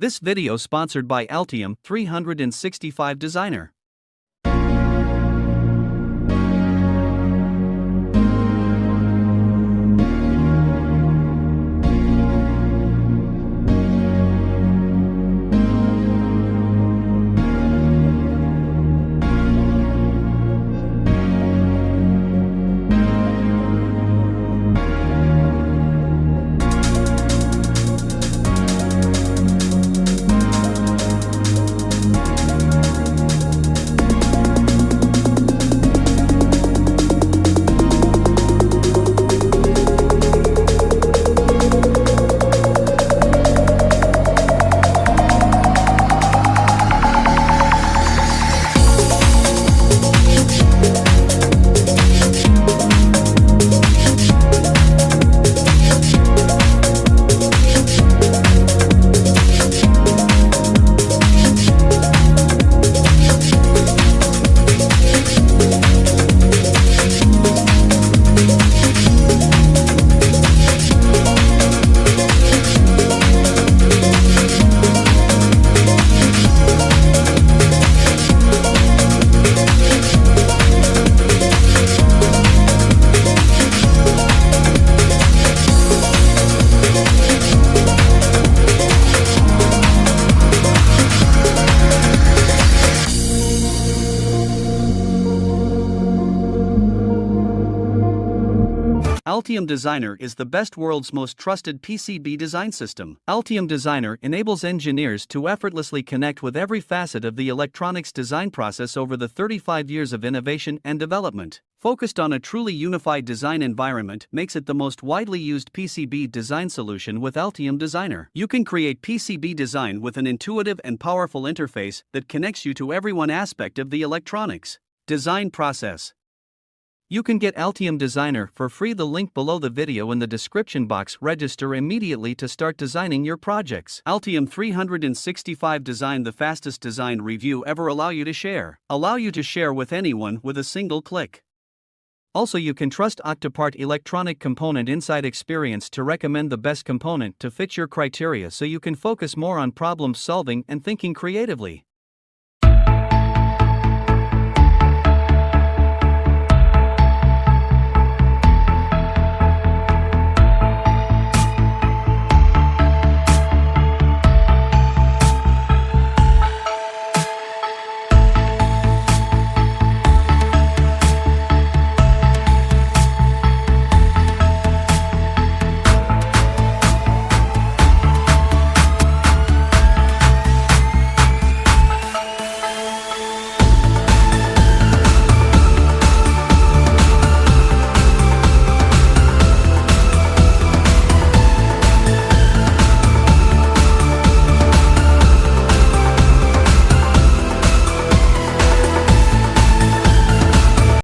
This video sponsored by Altium 365 Designer. Altium Designer is the best world's most trusted PCB design system. Altium Designer enables engineers to effortlessly connect with every facet of the electronics design process over the 35 years of innovation and development. Focused on a truly unified design environment makes it the most widely used PCB design solution with Altium Designer. You can create PCB design with an intuitive and powerful interface that connects you to every one aspect of the electronics design process. You can get Altium Designer for free. The link below the video in the description box. Register immediately to start designing your projects. Altium 365 Design, the fastest design review ever. Allow you to share with anyone with a single click. Also, you can trust Octopart Electronic Component Inside Experience to recommend the best component to fit your criteria, so you can focus more on problem solving and thinking creatively.